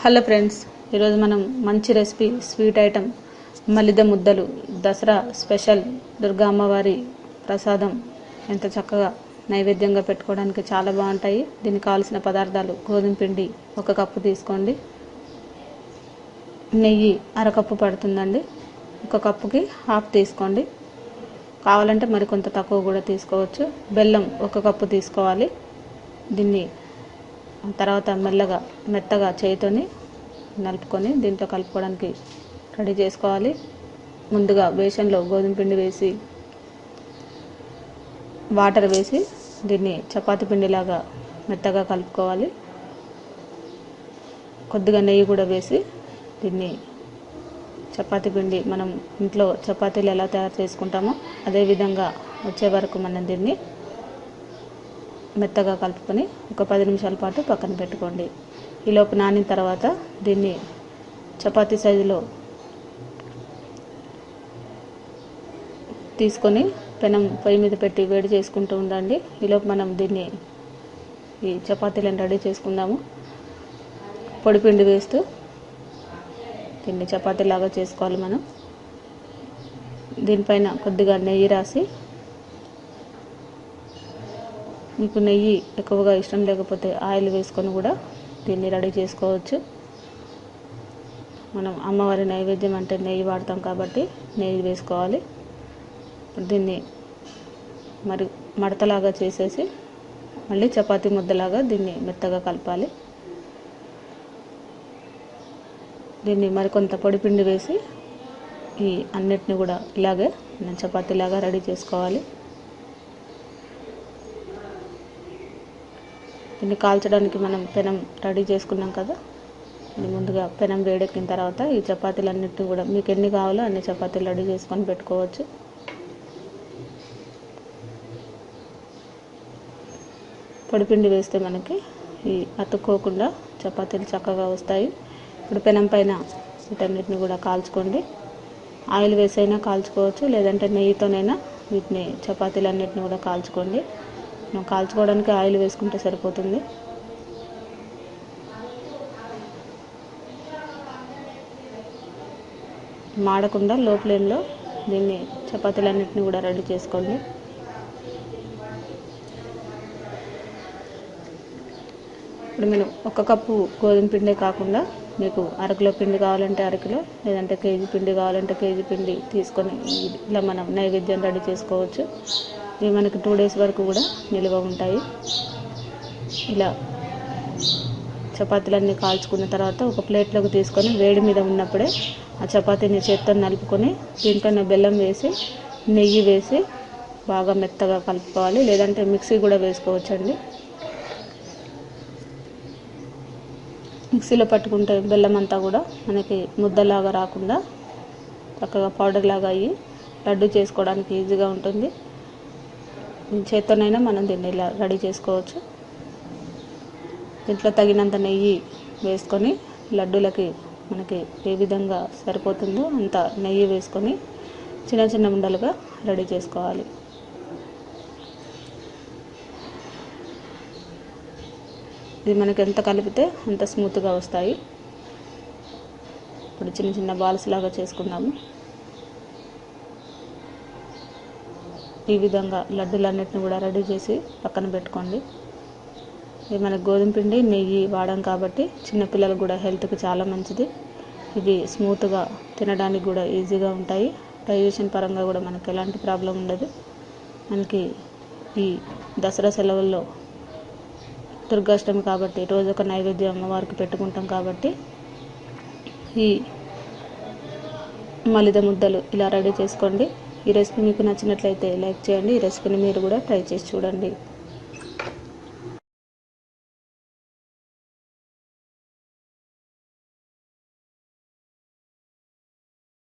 Hello friends, ఈరోజు మనం మంచి రెసిపీ స్వీట్ ఐటమ్ మలిద ముద్దలు దసరా స్పెషల్ దుర్గా అమ్మవారి ప్రసాదం ఎంత చక్కగా నైవేద్యంగా పెట్టుకోవడానికి చాలా బాగుంటాయి. దీనికి కావాల్సిన పదార్థాలు: గోధుమ పిండి 1 కప్పు తీసుకోండి, నెయ్యి 1/2 కప్పు పడుతుందండి, 1 కప్పుకి హాఫ్ తీసుకోండి, కావాలంటే మరికొంత తక్కువ కూడా తీసుకోవచ్చు. బెల్లం 1 కప్పు తీసుకోవాలి. దీన్ని తర్వాత మెత్తగా చేతితోని నలుపుకొని దీంట్లో కలుపుకోవడానికి రెడీ చేసుకోవాలి. ముందుగా బేషన్లో గోధుమ పిండి వేసి వాటర్ వేసి దీన్ని చపాతీ పిండిలాగా మెత్తగా కలుపుకోవాలి. కొద్దిగా నెయ్యి కూడా వేసి దీన్ని చపాతీ పిండి మనం ఇంట్లో చపాతీలు ఎలా తయారు చేసుకుంటామో అదే విధంగా వచ్చే వరకు మనం దీన్ని మెత్తగా కలుపుకొని ఒక 10 నిమిషాల పాటు పక్కన పెట్టుకోండి. ఈలోపు నానిన తర్వాత దీన్ని చపాతీ సైజులో తీసుకొని పెనం పొయ్యి మీద పెట్టి వేడి చేసుకుంటూ ఉండండి. ఈలోపు మనం ఈ చపాతీలను రెడీ చేసుకుందాము. పొడిపిండి వేస్తూ దీన్ని చపాతీలాగా చేసుకోవాలి. మనం దీనిపైన కొద్దిగా నెయ్యి రాసి, మీకు నెయ్యి ఎక్కువగా ఇష్టం లేకపోతే ఆయిల్ వేసుకొని కూడా దీన్ని రెడీ చేసుకోవచ్చు. మనం అమ్మవారి నైవేద్యం అంటే నెయ్యి వాడతాం కాబట్టి నెయ్యి వేసుకోవాలి. దీన్ని మరి మడతలాగా చేసేసి మళ్ళీ చపాతీ ముద్దలాగా దీన్ని మెత్తగా కలపాలి. దీన్ని మరికొంత పొడిపిండి వేసి ఈ అన్నిటిని కూడా ఇలాగే మనం చపాతీలాగా రెడీ చేసుకోవాలి. దీన్ని కాల్చడానికి మనం పెనం రెడీ చేసుకున్నాం కదా, ముందుగా పెనం వేడెక్కిన తర్వాత ఈ చపాతీలన్నిటిని కూడా మీకు ఎన్ని కావాలో అన్ని చపాతీలు రెడీ చేసుకొని పెట్టుకోవచ్చు. పొడిపిండి వేస్తే మనకి ఈ అతుక్కోకుండా చపాతీలు చక్కగా వస్తాయి. ఇప్పుడు పెనం పైన వీటన్నిటిని కూడా కాల్చుకోండి. ఆయిల్ వేసైనా కాల్చుకోవచ్చు, లేదంటే నెయ్యితోనైనా వీటిని చపాతీలన్నిటిని కూడా కాల్చుకోండి. మనం కాల్చుకోవడానికి ఆయిల్ వేసుకుంటే సరిపోతుంది. మాడకుండా లో ఫ్లేమ్లో దీన్ని చపాతీలన్నిటిని కూడా రెడీ చేసుకోండి. ఇప్పుడు నేను 1 కప్పు గోధుమ పిండే కాకుండా మీకు అరకిలో పిండి కావాలంటే అరకిలో, లేదంటే కేజీ పిండి కావాలంటే కేజీ పిండి తీసుకొని ఇలా మనం నైవేద్యం రెడీ చేసుకోవచ్చు. ఇవి మనకి 2 డేస్ వరకు కూడా నిల్వ ఉంటాయి. ఇలా చపాతీలన్నీ కాల్చుకున్న తర్వాత ఒక ప్లేట్లోకి తీసుకొని వేడి మీద ఉన్నప్పుడే ఆ చపాతీని చేత్తో నలుపుకొని దీంట్లో బెల్లం వేసి నెయ్యి వేసి బాగా మెత్తగా కలుపుకోవాలి. లేదంటే మిక్సీ కూడా వేసుకోవచ్చండి. మిక్సీలో పట్టుకుంటే బెల్లం అంతా కూడా మనకి ముద్దలాగా రాకుండా చక్కగా పౌడర్ లాగా అయ్యి లడ్డు చేసుకోవడానికి ఈజీగా ఉంటుంది. చేత్తోనైనా మనం దీన్ని ఇలా రెడీ చేసుకోవచ్చు. దీంట్లో తగినంత నెయ్యి వేసుకొని లడ్డూలకి మనకి ఏ విధంగా సరిపోతుందో అంత నెయ్యి వేసుకొని చిన్న చిన్న ఉండలుగా రెడీ చేసుకోవాలి. ఇది మనకి ఎంత కలిపితే అంత స్మూత్గా వస్తాయి. ఇప్పుడు చిన్న చిన్న బాల్స్ లాగా చేసుకుందాము. ఈ విధంగా లడ్డూలన్నిటిని కూడా రెడీ చేసి పక్కన పెట్టుకోండి. ఇది మనకు గోధుమ పిండి నెయ్యి వాడాం కాబట్టి చిన్నపిల్లలకు కూడా హెల్త్కి చాలా మంచిది. ఇవి స్మూత్గా తినడానికి కూడా ఈజీగా ఉంటాయి. డైజెషన్ పరంగా కూడా మనకి ఎలాంటి ప్రాబ్లం ఉండదు. మనకి ఈ దసరా సెలవుల్లో దుర్గాష్టమి కాబట్టి రోజు ఒక నైవేద్యం అమ్మవారికి పెట్టుకుంటాం కాబట్టి ఈ మలిద ముద్దలు ఇలా రెడీ చేసుకోండి. ఈ రెసిపీ మీకు నచ్చినట్లయితే లైక్ చేయండి. ఈ రెసిపీని మీరు కూడా ట్రై చేసి చూడండి.